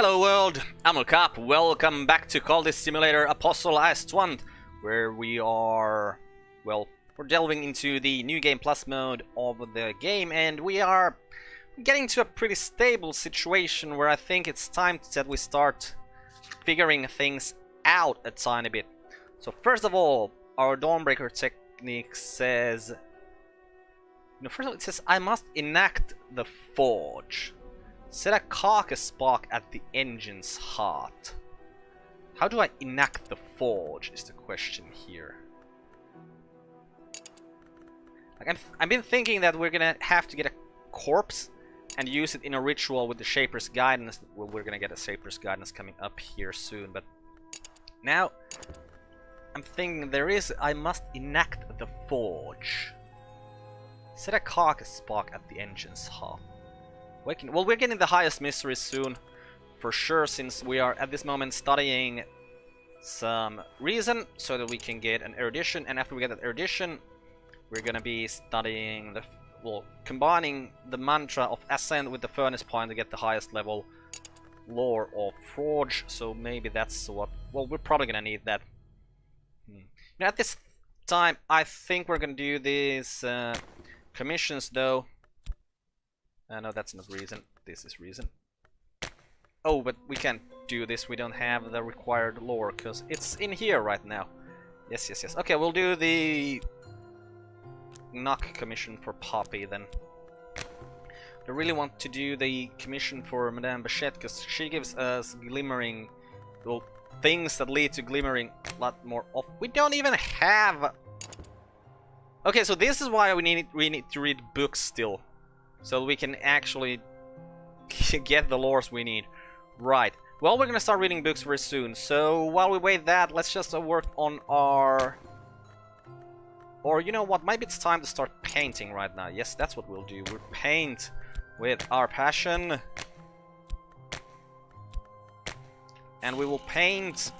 Hello world, I'm Carp. Welcome back to Cultist Simulator Apostle Aestuant, where we are, well, we're delving into the New Game Plus mode of the game, and we are getting to a pretty stable situation where I think it's time that we start figuring things out a tiny bit. So first of all, our Dawnbreaker technique says, first of all it says I must enact the forge. Set a carcass spark at the engine's heart. How do I enact the forge is the question here. Like I've been thinking that we're gonna have to get a corpse and use it in a ritual with the Shaper's Guidance. Well, we're gonna get a Shaper's Guidance coming up here soon, but now I'm thinking I must enact the forge. Set a carcass spark at the engine's heart. Well, we're getting the highest mystery soon, for sure, since we are at this moment studying some reason so that we can get an erudition, and after we get that erudition, we're gonna be studying combining the mantra of Ascent with the Furnace Point to get the highest level lore of Forge. So maybe that's what. Well, we're probably gonna need that. Now, at this time, I think we're gonna do these commissions though. No, that's not reason. This is reason. Oh, but we can't do this. We don't have the required lore because it's in here right now. Yes, yes, yes. Okay, we'll do the knock commission for Poppy then. I really want to do the commission for Madame Bachette because she gives us glimmering, well, things that lead to glimmering a lot more of. We don't even have. Okay, so this is why we need to read books still. So we can actually get the lores we need. Right. Well, we're gonna start reading books very soon. So while we wait that, let's just work on our... Or you know what? Maybe it's time to start painting right now. Yes, that's what we'll do. We'll paint with our passion. And we will paint...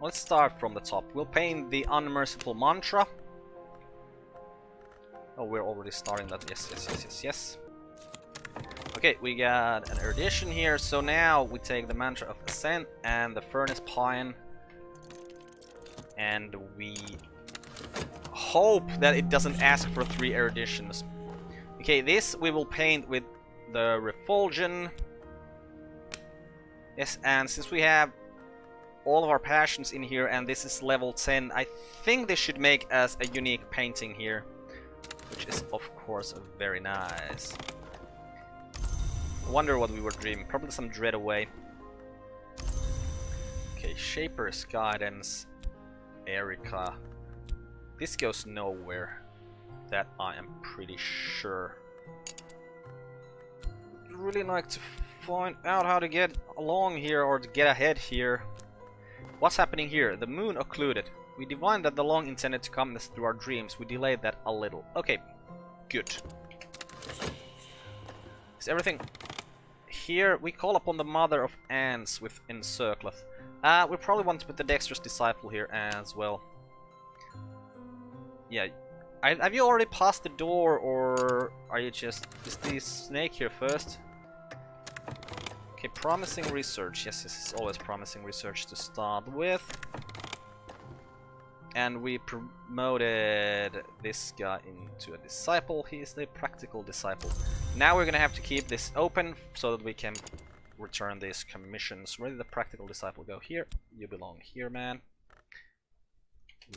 Let's start from the top. We'll paint the Unmerciful Mantra. Oh, we're already starting that. Yes, yes, yes, yes, yes. Okay, we got an erudition here. So now we take the Mantra of Ascent and the Furnace Pine. And we hope that it doesn't ask for 3 eruditions. Okay, this we will paint with the Refulsion. Yes, and since we have all of our passions in here and this is level 10, I think this should make us a unique painting here. Which is, of course, very nice. I wonder what we were dreaming. Probably some dread away. Okay, Shaper's Guidance. Erica. This goes nowhere. That I am pretty sure. I'd really like to find out how to get along here or to get ahead here. What's happening here? The moon occluded. We divined that the long intended to come through our dreams. We delayed that a little. Okay, good. Is everything here? We call upon the Mother of Ants with Encircleth. We probably want to put the Dexterous Disciple here as well. Yeah. Have you already passed the door, or are you just... Is the snake here first? Okay, promising research. Yes, yes, it's always promising research to start with. And we promoted this guy into a disciple. He is the practical disciple. Now we're gonna have to keep this open so that we can return these commissions. Where did the practical disciple go? Here. You belong here, man.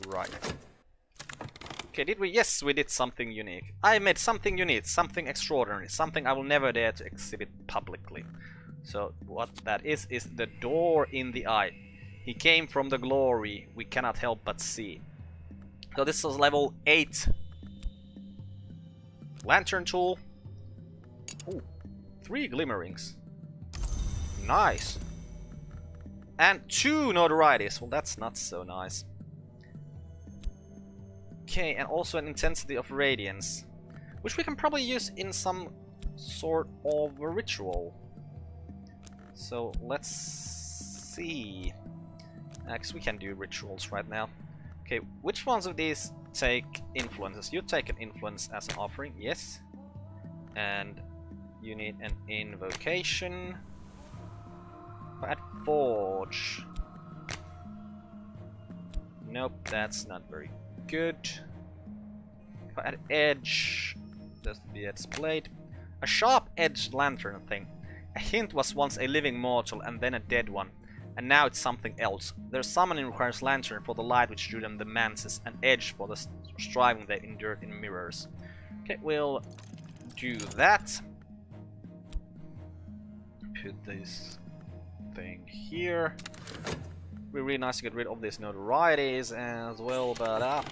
Right. Okay, did we? Yes, we did something unique. I made something unique, something extraordinary, something I will never dare to exhibit publicly. So what that is the door in the eye. He came from the glory we cannot help but see. So this is level 8. Lantern tool. Ooh, 3 glimmerings. Nice. And 2 notorieties. Well, that's not so nice. Okay, and also an intensity of radiance, which we can probably use in some sort of a ritual. So let's see. Because we can do rituals right now. Okay, which ones of these take influences? You take an influence as an offering, yes. And you need an invocation. At Forge. Nope, that's not very good. At Edge. Just the edge blade. A sharp-edged lantern thing. A hint was once a living mortal and then a dead one. And now it's something else. Their summoning requires lantern for the light which drew them the manses, and edge for the striving they endured in mirrors. Okay, we'll do that. Put this thing here. It'd be really nice to get rid of these notorieties as well, but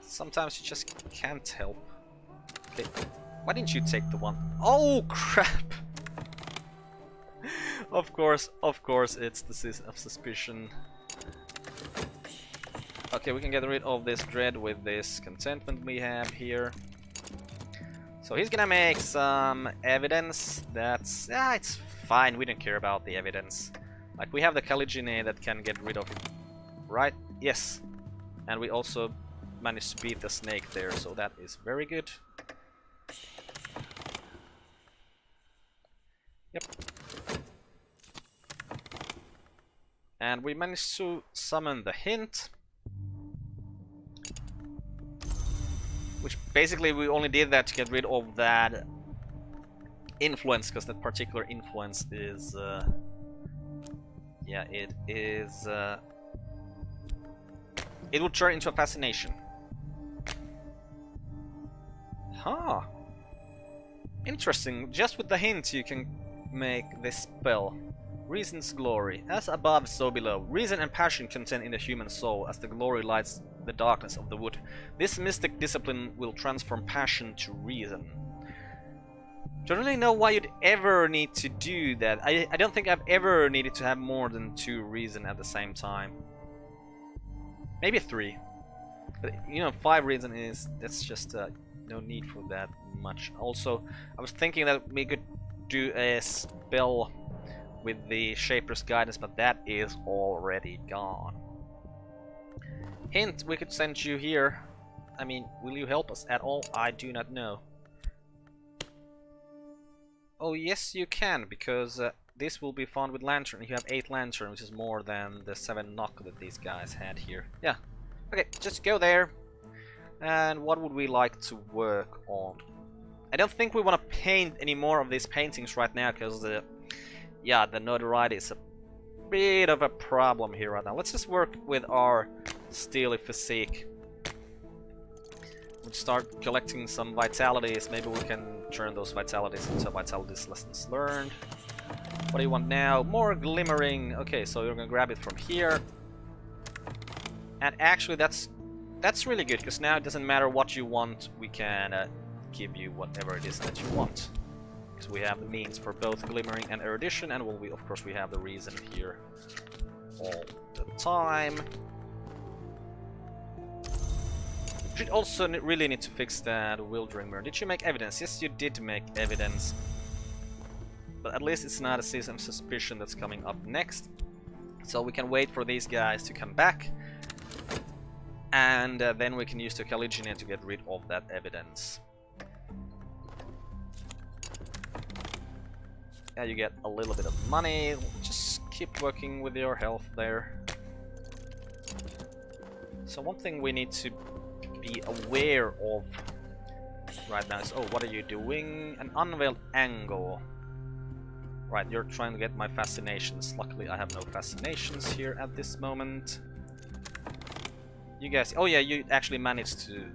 sometimes you just can't help. Okay, why didn't you take the one? Oh crap! Of course, it's the season of suspicion. Okay, we can get rid of this dread with this contentment we have here. So he's gonna make some evidence. That's it's fine. We don't care about the evidence. Like, we have the Caligine that can get rid of it, right? Yes, and we also managed to beat the snake there, so that is very good. Yep. And we managed to summon the hint. Which basically we only did that to get rid of that influence, because that particular influence is... yeah, it is... it would turn into a fascination. Huh. Interesting. Just with the hint you can make this spell. Reason's glory. As above, so below. Reason and passion contend in the human soul, as the glory lights the darkness of the wood. This mystic discipline will transform passion to reason. Don't really know why you'd ever need to do that. I don't think I've ever needed to have more than 2 reason at the same time. Maybe 3. But, you know, 5 reason is... that's just no need for that much. Also, I was thinking that we could do a spell with the Shaper's Guidance, but that is already gone. Hint, we could send you here. I mean, will you help us at all? I do not know. Oh yes, you can, because this will be found with lantern. You have 8 lantern, which is more than the 7 knock that these guys had here. Yeah. Okay, just go there. And what would we like to work on? I don't think we want to paint any more of these paintings right now, because the notoriety is a bit of a problem here right now. Let's just work with our steely physique. We'll start collecting some vitalities. Maybe we can turn those vitalities into vitalities lessons learned. What do you want now? More glimmering. Okay, so you're gonna grab it from here. And actually that's really good, because now it doesn't matter what you want, we can give you whatever it is that you want. Because we have the means for both glimmering and erudition, and of course we have the reason here all the time. Should also really need to fix that wildering mirror. Did you make evidence? Yes, you did make evidence. But at least it's not a season of suspicion that's coming up next. So we can wait for these guys to come back. And then we can use the Caligine to get rid of that evidence. Yeah, you get a little bit of money. Just keep working with your health there. So one thing we need to be aware of right now is... oh, what are you doing? An unveiled angle. Right, you're trying to get my fascinations. Luckily I have no fascinations here at this moment. You guys... oh yeah, you actually managed to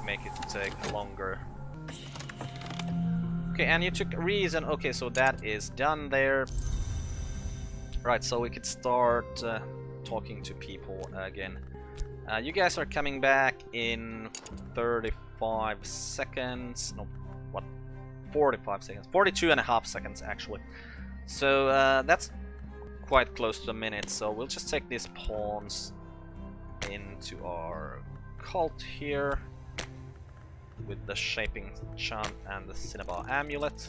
make it take longer. Okay, and you took reason. Okay, so that is done there. Right, so we could start talking to people again. You guys are coming back in 35 seconds. No, what? 45 seconds. 42.5 seconds, actually. So that's quite close to a minute. So we'll just take these pawns into our cult here with the Shaping Chant and the Cinnabar Amulet.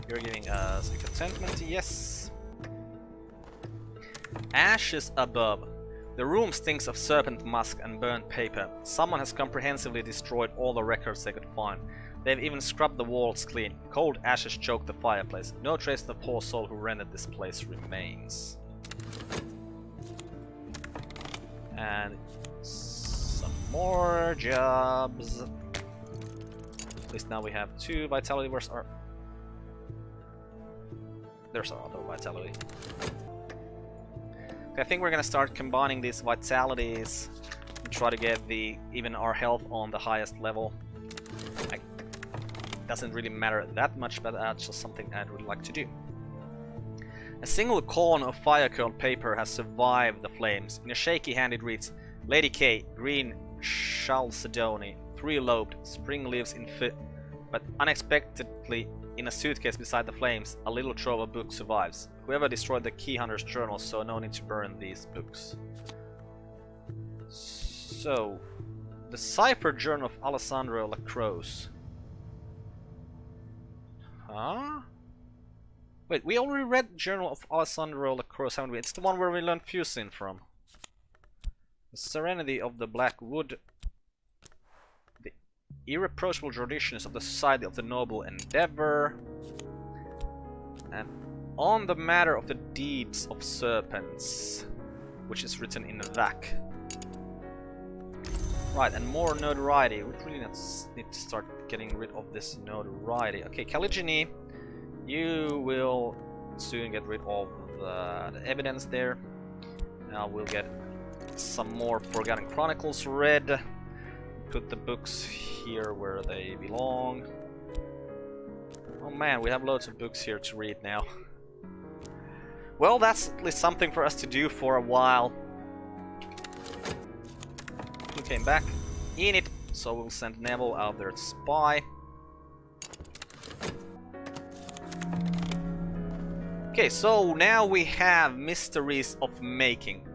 You're giving us a contentment, yes. Ashes above. The room stinks of serpent musk and burnt paper. Someone has comprehensively destroyed all the records they could find. They've even scrubbed the walls clean. Cold ashes choke the fireplace. No trace of the poor soul who rented this place remains. And some more jobs. At least now we have 2 vitality. Where's our... There's our other vitality. Okay, I think we're gonna start combining these vitalities and try to get even our health on the highest level. Doesn't really matter that much, but that's just something I'd really like to do. A single corn of fire-curled paper has survived the flames. In a shaky hand it reads, Lady K, green chalcedony, 3-lobed, spring lives in but unexpectedly in a suitcase beside the flames, a little trove of books survives. Whoever destroyed the Key Hunter's journal saw no need to burn these books. So, the cipher journal of Alessandro Lacrosse. Huh? Wait, we already read Journal of Alessandro Lacrosse, haven't we? It's the one where we learned Fusin from. The Serenity of the Black Wood. The Irreproachable Traditions of the Society of the Noble Endeavor. And On the Matter of the Deeds of Serpents, which is written in Vac. Right, and more notoriety. We really need to start getting rid of this notoriety. Okay, Caligine, you will soon get rid of the evidence there. Now we'll get some more Forgotten Chronicles read. Put the books here where they belong. Oh man, we have loads of books here to read now. Well, that's at least something for us to do for a while. We came back in it, so we'll send Neville out there to spy. Okay, so now we have Mysteries of Making.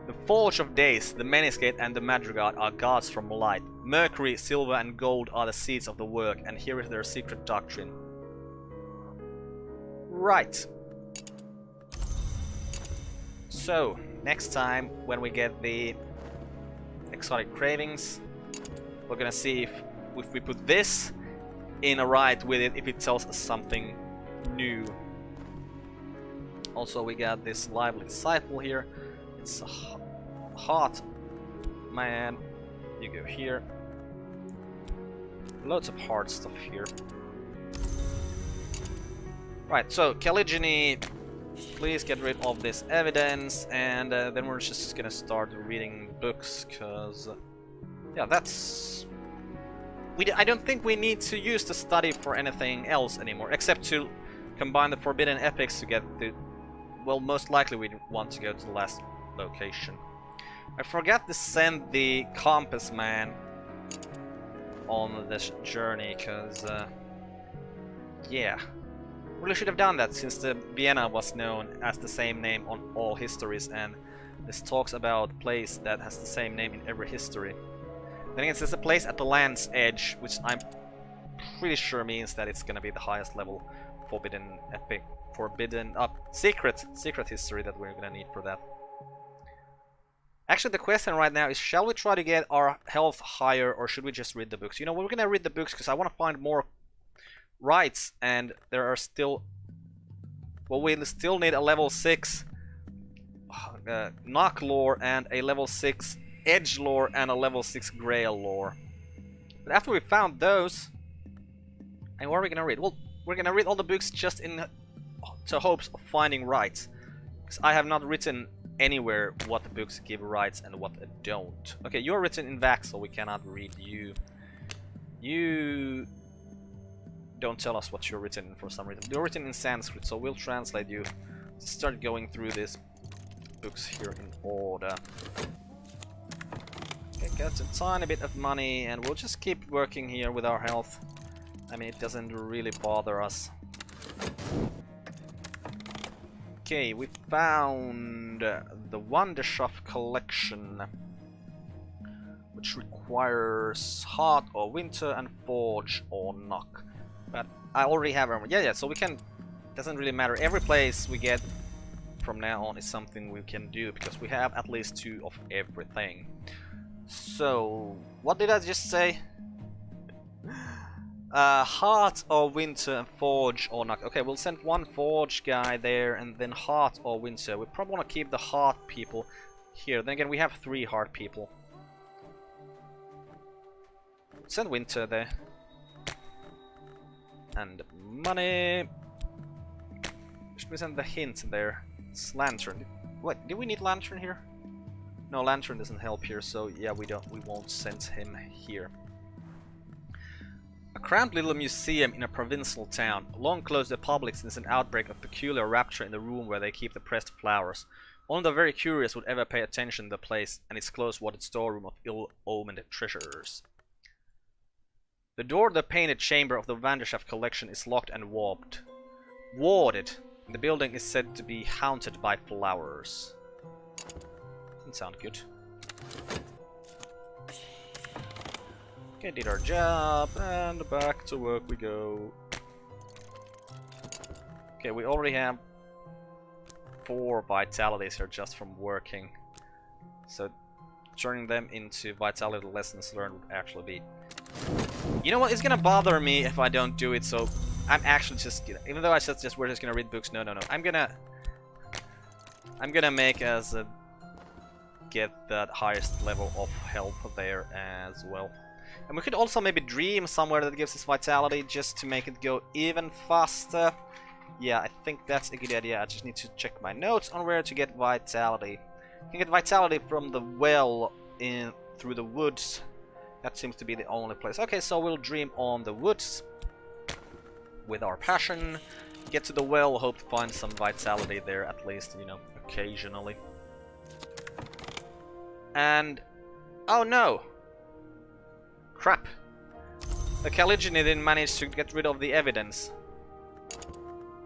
The Forge of Days, the Menysgate and the Madrigal are gods from light. Mercury, silver and gold are the seeds of the work, and here is their secret doctrine. Right. So, next time when we get the exotic cravings, we're gonna see if we put this in a ride with it, if it tells us something new. Also, we got this lively disciple here. It's hot, man. You go here. Loads of hard stuff here. Right, so Caligine, please get rid of this evidence, and then we're just gonna start reading books, cause yeah, that's... I don't think we need to use the study for anything else anymore, except to combine the forbidden epics to get the... Well, most likely we want to go to the last location. I forgot to send the compass man on this journey, cause yeah, really should have done that, since the Vienna was known as the same name on all histories, and this talks about a place that has the same name in every history. Then again, it's a place at the land's edge, which I'm pretty sure means that it's gonna be the highest level forbidden epic, secret history that we're gonna need for that. Actually, the question right now is, shall we try to get our health higher, or should we just read the books? You know, we're gonna read the books because I want to find more rights, and there are still... Well, we still need a level 6 knock lore, and a level 6 edge lore, and a level 6 grail lore. But after we found those... And what are we gonna read? Well, we're gonna read all the books just in to hopes of finding rights. Because I have not written anywhere what the books give rights and what they don't. Okay, you're written in Vax, so we cannot read you. You don't tell us what you're written in for some reason. You're written in Sanskrit, so we'll translate you. Start going through these books here in order. Okay, got a tiny bit of money, and we'll just keep working here with our health. I mean, it doesn't really bother us. Okay, we found the Wonderschaft collection, which requires Heart or Winter and Forge or Knock. But I already have them. Yeah, so we can... Doesn't really matter. Every place we get from now on is something we can do, because we have at least 2 of everything. So, what did I just say? Heart or Winter and Forge or not. Okay, we'll send one Forge guy there and then Heart or Winter. We probably want to keep the Heart people here. Then again, we have 3 Heart people. Send Winter there. And money. Should we send the hint there? It's Lantern. What? Do we need Lantern here? No, Lantern doesn't help here, so yeah, we won't send him here. A cramped little museum in a provincial town, long closed to the public since an outbreak of peculiar rapture in the room where they keep the pressed flowers. Only the very curious would ever pay attention to the place and its close-watered storeroom of ill-omened treasures. The door to the painted chamber of the Vanderschaft collection is locked and warped. Warded. The building is said to be haunted by flowers. Doesn't sound good. Okay, did our job, and back to work we go. Okay, we already have 4 vitalities here just from working. So, turning them into vitality lessons learned would actually be... You know what, it's gonna bother me if I don't do it, so I'm actually just... Even though I said we're just gonna read books, no. I'm gonna make us get that highest level of health there as well. And we could also maybe dream somewhere that gives us vitality just to make it go even faster. Yeah, I think that's a good idea. I just need to check my notes on where to get vitality. You can get vitality from the well in through the woods. That seems to be the only place. Okay, so we'll dream on the woods with our passion. Get to the well, hope to find some vitality there at least, you know, occasionally. And... oh no! Crap! The Caligine didn't manage to get rid of the evidence.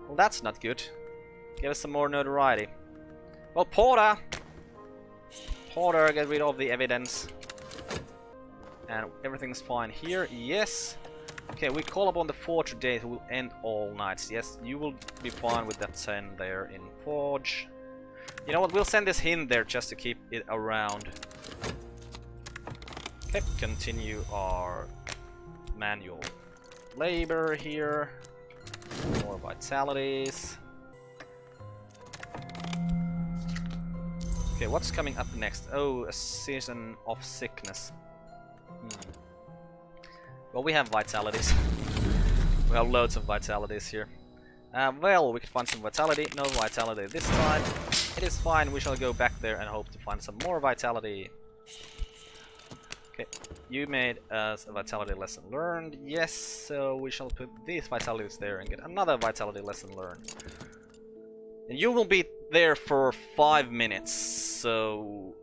Well, that's not good. Give us some more notoriety. Well, Porter! Porter, get rid of the evidence. And everything's fine here. Yes. Okay, we call upon the Forge today who will end all nights. Yes, you will be fine with that 10 there in Forge. You know what, we'll send this hint there just to keep it around. Okay, continue our manual labor here. More vitalities. Okay, what's coming up next? Oh, a season of sickness. Well, we have vitalities. We have loads of vitalities here. Well, we could find some vitality. No vitality this time. It is fine, we shall go back there and hope to find some more vitality. Okay, you made us a vitality lesson learned. Yes, so we shall put these vitalities there and get another vitality lesson learned. And you will be there for 5 minutes, so...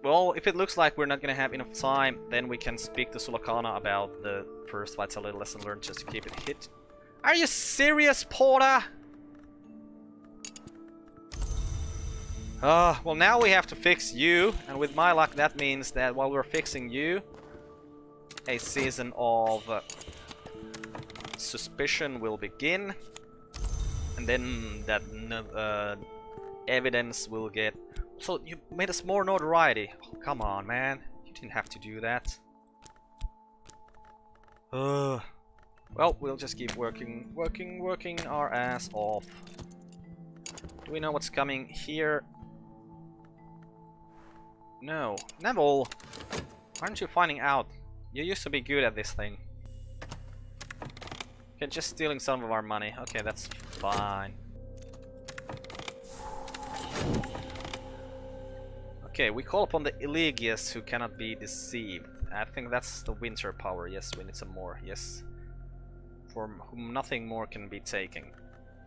Well, if it looks like we're not gonna have enough time, then we can speak to Sulakana about the first vitality lesson learned just to keep it hit. Are you serious, Porter? Well, now we have to fix you, and with my luck that means that while we're fixing you, a season of suspicion will begin, and then that evidence will get... So you made us more notoriety. Oh, come on, man. You didn't have to do that. Well, we'll just keep working our ass off. Do we know what's coming here? No. Neville! Aren't you finding out? You used to be good at this thing. Okay, just stealing some of our money. Okay, that's fine. Okay, we call upon the Elegius who cannot be deceived. I think that's the winter power. Yes, we need some more. Yes. From whom nothing more can be taken.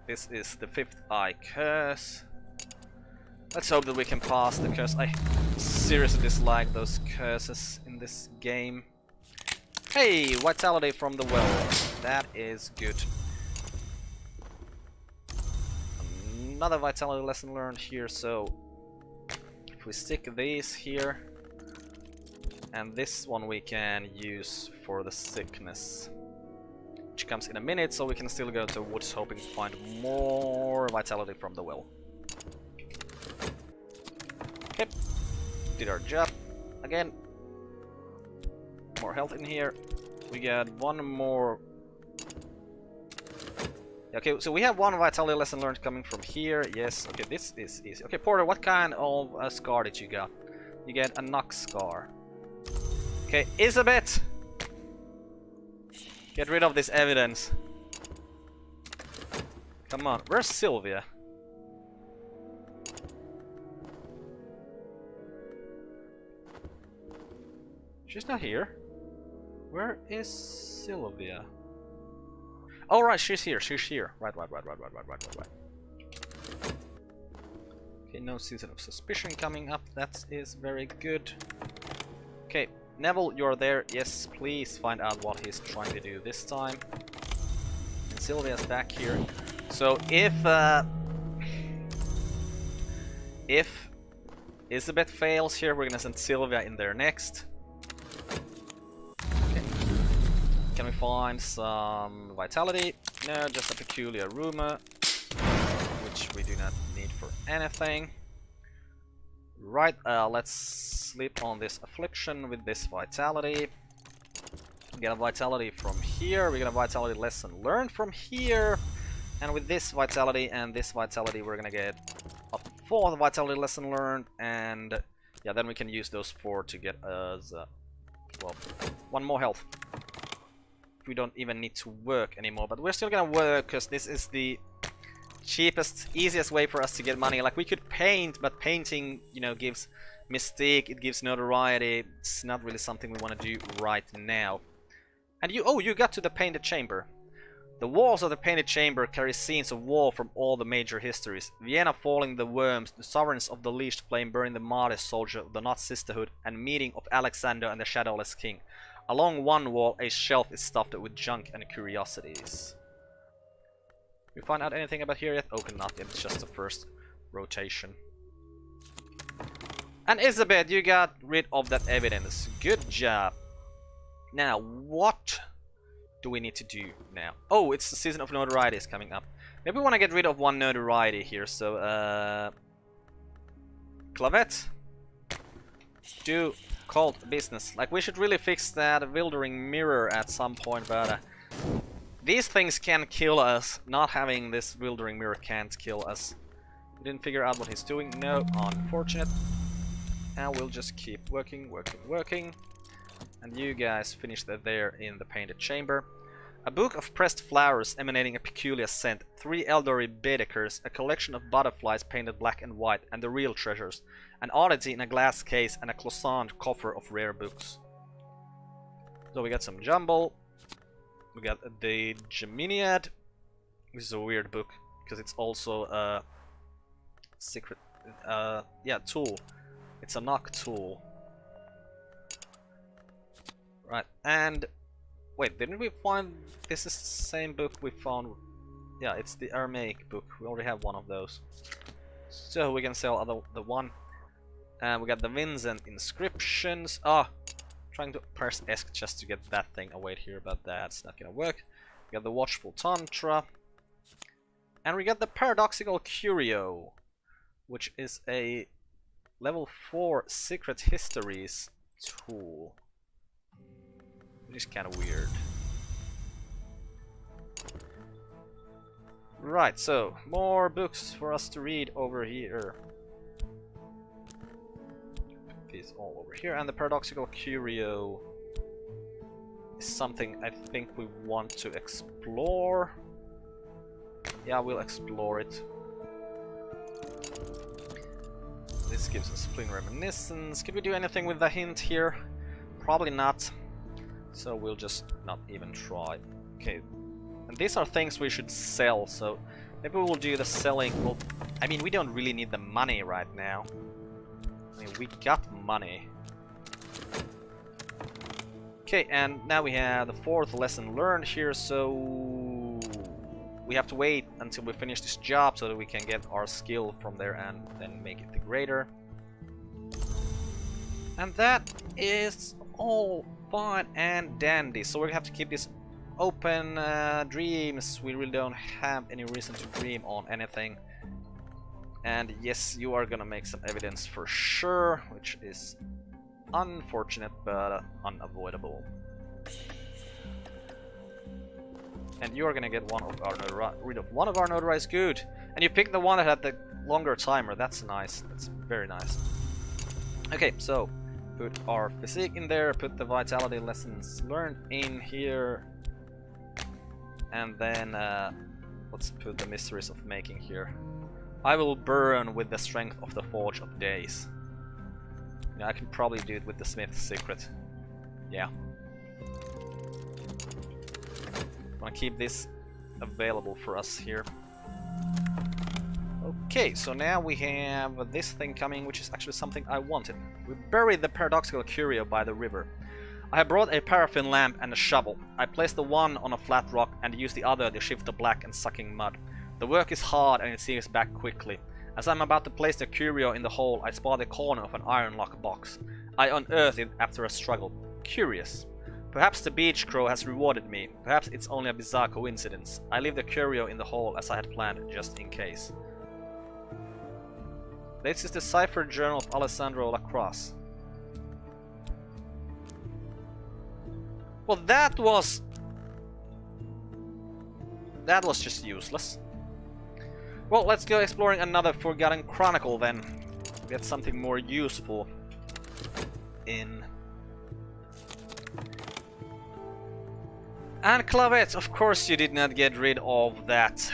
This is the 5th eye curse. Let's hope that we can pass the curse. I seriously dislike those curses in this game. Hey, vitality from the well. That is good. Another vitality lesson learned here, so... If we stick these here, and this one we can use for the sickness, which comes in a minute, so we can still go to the woods hoping to find more vitality from the well. Okay, did our job again. More health in here. We got one more. Okay, so we have one vitality lesson learned coming from here. Yes, okay, this is easy. Okay, Porter, what kind of scar did you get? You get a knock scar. Okay, Isabeth! Get rid of this evidence. Come on, where's Sylvia? She's not here. Where is Sylvia? Oh right, she's here, she's here. Right. Okay, no season of suspicion coming up. That is very good. Okay, Neville, you're there. Yes, please find out what he's trying to do this time. And Sylvia's back here. So if Isabeth fails here, we're gonna send Sylvia in there next. Okay. Can we find some vitality? No, just a peculiar rumor, which we do not need for anything. Right, let's sleep on this affliction with this vitality. We get a vitality from here, we get a vitality lesson learned from here. And with this vitality and this vitality, we're gonna get a 4th vitality lesson learned. And yeah, then we can use those 4 to get us, well, 1 more health. We don't even need to work anymore, but we're still gonna work because this is the cheapest, easiest way for us to get money. Like, we could paint, but painting, you know, gives mystique, it gives notoriety. It's not really something we want to do right now. And you got to the painted chamber. The walls of the painted chamber carry scenes of war from all the major histories. Vienna falling the worms, the sovereigns of the leashed flame burning the martyr soldier of the Not Sisterhood, and meeting of Alexander and the Shadowless King. Along one wall, a shelf is stuffed with junk and curiosities. We find out anything about here yet? Okay, not yet. It's just the first rotation. And Isabeth, you got rid of that evidence. Good job. Now, what do we need to do now? Oh, it's the season of notoriety is coming up. Maybe we want to get rid of 1 notoriety here. So, Clavette, do cult business. Like, we should really fix that wildering mirror at some point, but these things can kill us. Not having this wildering mirror can't kill us. We didn't figure out what he's doing. No, unfortunate. And we'll just keep working. And you guys finish that there in the painted chamber. A book of pressed flowers emanating a peculiar scent, 3 elderly Baedekers, a collection of butterflies painted black and white, and the real treasures, an oddity in a glass case, and a cloisonne coffer of rare books. So we got some jumble. We got the Geminiad. This is a weird book because it's also a secret, yeah, tool. It's a knock tool. Right, and wait, didn't we find this is the same book we found? Yeah, it's the Aramaic book. We already have one of those, so we can sell the one. And we got the Vincent inscriptions. Trying to press S just to get that thing away here, but that's not gonna work. We got the Watchful Tantra, and we got the Paradoxical Curio, which is a level 4 Secret Histories tool. Which is kind of weird. Right, so more books for us to read over here. Put these all over here, and the Paradoxical Curio is something I think we want to explore. Yeah, we'll explore it. This gives us Spleen Reminiscence. Could we do anything with the hint here? Probably not. So we'll just not even try. Okay, and these are things we should sell, so maybe we'll do the selling. Well, I mean, we don't really need the money right now. I mean, we got money. Okay, and now we have the 4th lesson learned here, so we have to wait until we finish this job so that we can get our skill from there and then make it the greater. And that is all fine and dandy. So we have to keep this open. Dreams, we really don't have any reason to dream on anything. And yes, you are gonna make some evidence for sure, which is unfortunate but unavoidable. And you're gonna get one of our rid of one of our notarized. Good. And you picked the one that had the longer timer. That's nice. That's very nice. Okay, so put our physique in there. Put the vitality lessons learned in here. And then let's put the mysteries of making here. I will burn with the strength of the Forge of Days. Yeah, I can probably do it with the Smith's Secret. Yeah. Want to keep this available for us here. Okay, so now we have this thing coming, which is actually something I wanted. We buried the paradoxical curio by the river. I have brought a paraffin lamp and a shovel. I placed the one on a flat rock and used the other to shift the black and sucking mud. The work is hard and it seems back quickly. As I'm about to place the curio in the hole, I spot the corner of an iron lock box. I unearth it after a struggle. Curious. Perhaps the beach crow has rewarded me. Perhaps it's only a bizarre coincidence. I leave the curio in the hole as I had planned, just in case. This is the cipher journal of Alessandro Lacrosse. Well, that was just useless. Well, let's go exploring another Forgotten Chronicle then. Get something more useful in. And Clavet, of course you did not get rid of that.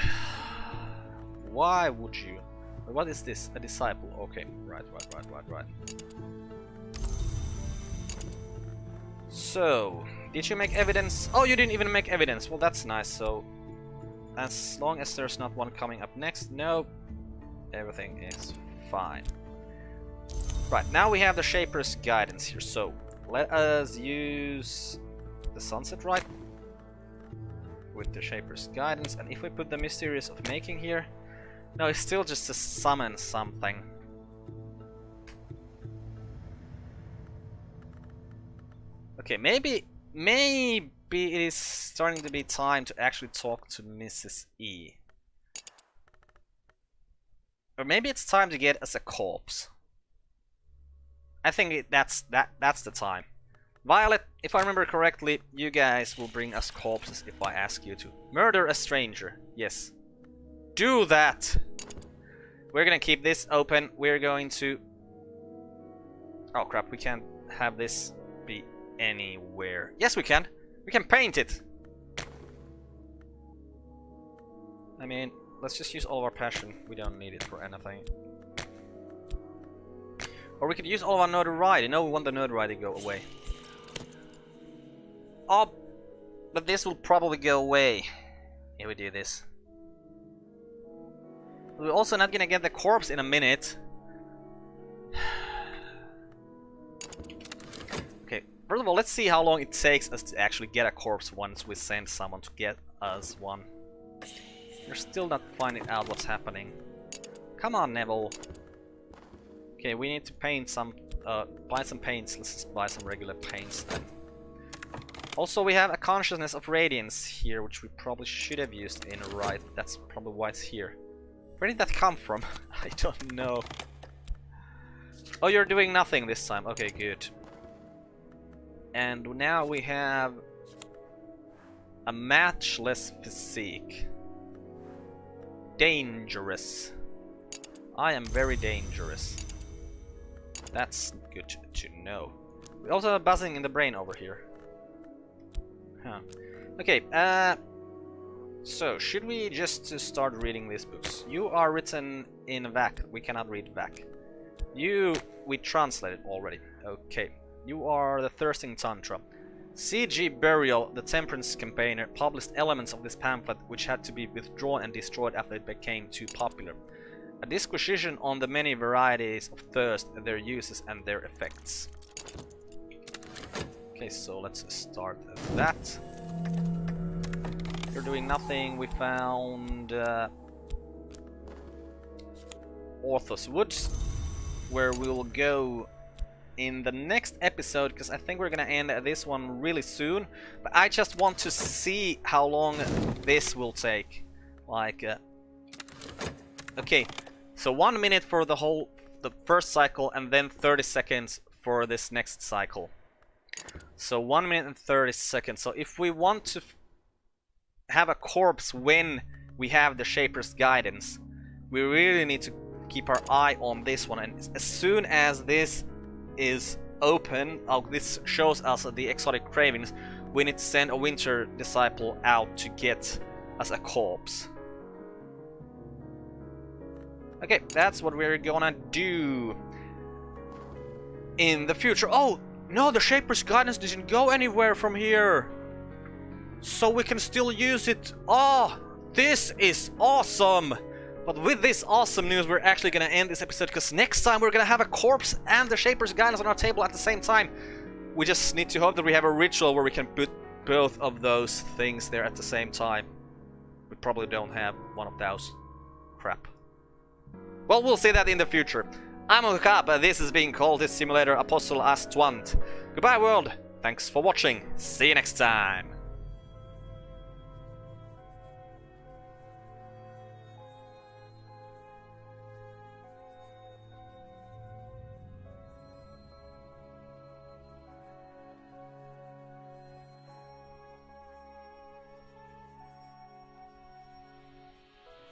Why would you? What is this? A disciple. Okay, right. So, did you make evidence? Oh, you didn't even make evidence. Well, that's nice. So, as long as there's not one coming up next, no, everything is fine. Right, now we have the Shaper's Guidance here. So, let us use the Sunset Rite with the Shaper's Guidance. And if we put the Mysterious of Making here, no, it's still just to summon something. Okay, maybe it is starting to be time to actually talk to Mrs. E. Or maybe it's time to get us a corpse. I think that's the time. Violet, if I remember correctly, you guys will bring us corpses if I ask you to murder a stranger. Yes. Do that! We're gonna keep this open. We're going to... Oh crap, we can't have this be anywhere. Yes, we can! We can paint it! I mean, let's just use all of our passion. We don't need it for anything. Or we could use all of our notoriety. No, we want the notoriety to go away. Oh, but this will probably go away if we do this. We're also not gonna get the corpse in a minute. Okay, first of all, let's see how long it takes us to actually get a corpse once we send someone to get us one. We're still not finding out what's happening. Come on, Neville. Okay, we need to paint some, buy some paints. Let's just buy some regular paints then. Also, we have a Consciousness of Radiance here, which we probably should have used in right. That's probably why it's here. Where did that come from? I don't know. Oh, you're doing nothing this time. Okay, good. And now we have a matchless physique. Dangerous. I am very dangerous. That's good to know. We also have buzzing in the brain over here. Huh. Okay, so should we just start reading these books? You are written in VAC. We cannot read VAC. We translated already. Okay. You are the Thirsting Tantra. C.G. Burial, the Temperance Campaigner, published elements of this pamphlet which had to be withdrawn and destroyed after it became too popular. A disquisition on the many varieties of thirst, their uses and their effects. Okay, so let's start that. You're doing nothing. We found Orthos Woods, where we will go in the next episode, because I think we're gonna end this one really soon. But I just want to see how long this will take. Like, okay, so 1 minute for the first cycle, and then 30 seconds for this next cycle. So 1 minute and 30 seconds. So if we want to have a corpse when we have the Shaper's Guidance. We really need to keep our eye on this one, and as soon as this is open, this shows us the exotic cravings, we need to send a Winter Disciple out to get us a corpse. Okay, that's what we're gonna do in the future. Oh, no, the Shaper's Guidance doesn't go anywhere from here. So we can still use it. Oh, this is awesome. But with this awesome news, we're actually gonna end this episode, because next time we're gonna have a corpse and the Shaper's Guidance on our table at the same time. We just need to hope that we have a ritual where we can put both of those things there at the same time. We probably don't have one of those. Crap. Well, we'll see that in the future. I'm Carp, this is being Cultist Simulator Apostle Aestuant. Goodbye world, thanks for watching, see you next time.